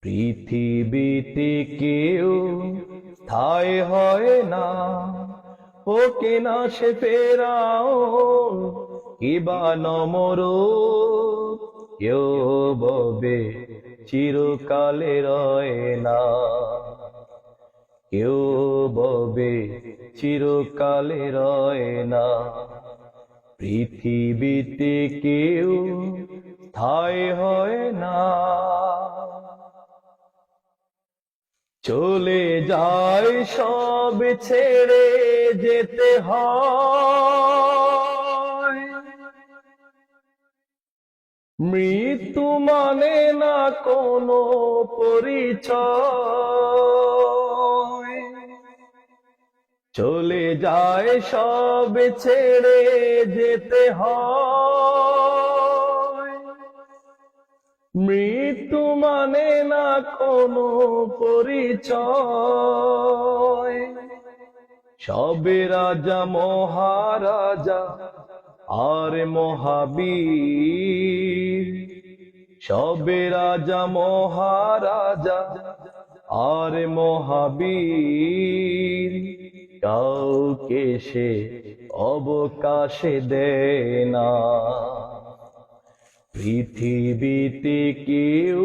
পৃথিবীতে কেউ স্থায়ী হয় না, ওকে না সে ফেরাউন কিবা নমরুদ, কেউ ববে চিরকালে রয় না, কেউ ববে চিরকালে রয় না। পৃথিবীতে কেউ স্থায়ী হয় না, চলে যায় সব ছেড়ে যেতে হয়। মৃত্যু মানে না কোনো পরিচয়, চলে যায় সব ছেড়ে যেতে হয়। মৃত্যু মানে না কোনো পরিচয়, সবে রাজা মহারাজা আর মহাবীর, সবে রাজা মহারাজা আর মহাবীর, কাউকে সে অবকাশে দেয় না। পৃথিবীতে কেউ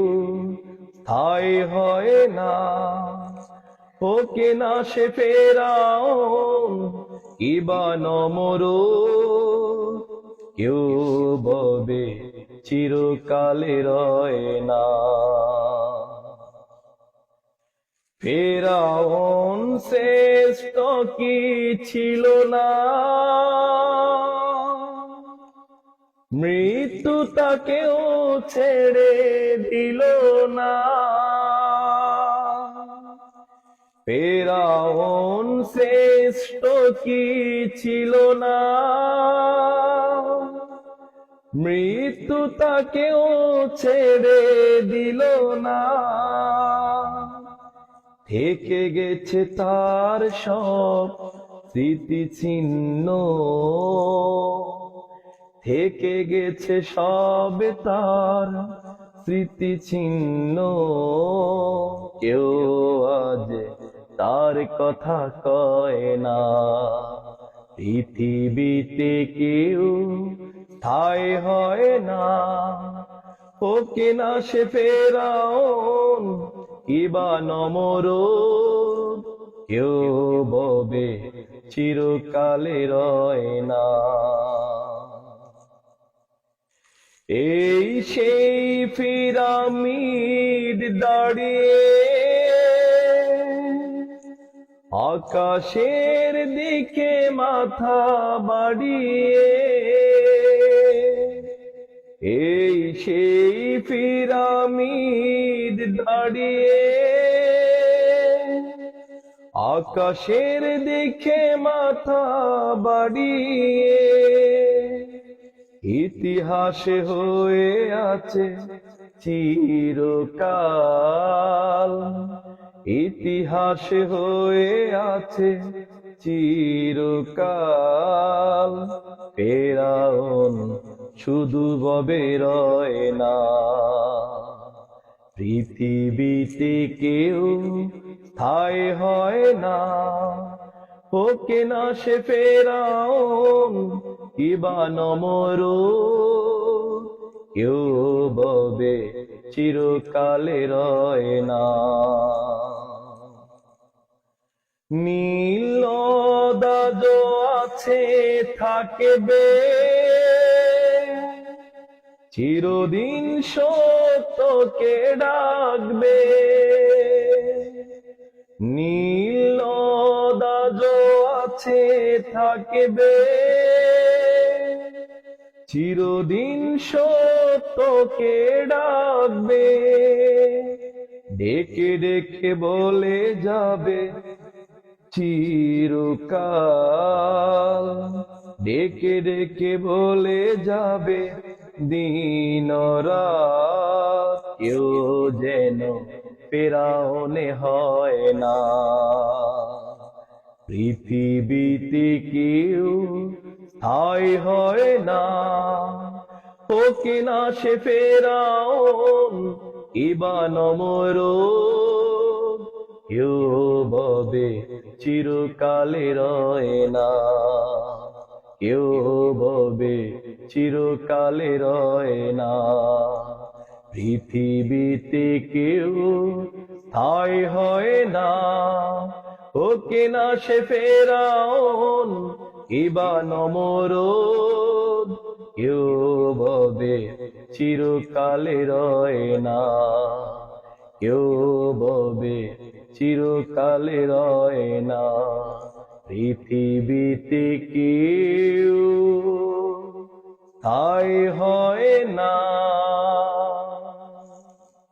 স্থায়ী হয় না, ওকে না সে ফেরাউন কিবা নমরুদ, কেউ ববে চিরকালে রয় না। ফেরাউন শ্রেষ্ঠ কি ছিল না, মৃত্যু তাকেও ছেড়ে দিল না। ফেরাউন শ্রেষ্ঠ কি ছিল না, মৃত্যু তাকেও ছেড়ে দিল না। থেকে গেছে তার সব স্মৃতি ছিন্ন, থেকে গেছে সব তার স্মৃতি ছিন্ন, কেউ আজ তার কথা কয় না। পৃথিবীতে কেউ স্থায়ী হয় না, ওকে না সে ফেরাউন কিবা নমরুদ, কেউ ববে চিরকালে রয় না। এই সেই পিরামিড দাঁড়িয়ে আকাশের দিকে মাথা বাড়িয়ে, এই সেই পিরামিড দাঁড়িয়ে আকাশের দিকে মাথা বাড়িয়ে, ইতিহাসে হয়ে আছে চিরকাল, ইতিহাসে হয়ে আছে চিরকাল। ফেরাউন শুধু ববে রয় না, পৃথিবীতে কেউ স্থায়ী হয় না, ওকে না সে ফেরাউন কিবা নমরুদ, কেউ ববে চিরকালে রয় না। নীল দাজ আছে থাকবে, চিরদিন সত্যকে ডাকবে। নীল দাজ আছে থাকবে, চিরদিন সত্যকে ডাকবে। ডেকে ডেকে বলে যাবে চিরকাল, ডেকে ডেকে বলে যাবে দিন রাত, কেউ যেন ফেরাউনে হয় না। পৃথিবীতে কেউ স্থায়ী হয় না, ওকে না সে ফেরাউন ইবা নমর কেউ ববে চিরকালে রয় না, কেউ ববে চিরকালে রয় না। পৃথিবীতে কেউ স্থায়ী হয় না, ওকে না সে ফেরাউন কিবা নমরুদ, কেউ ববে চিরকালে রয় না, কেউ ববে চিরকালে রয় না। পৃথিবীতে কেউ স্থায়ী হয় না।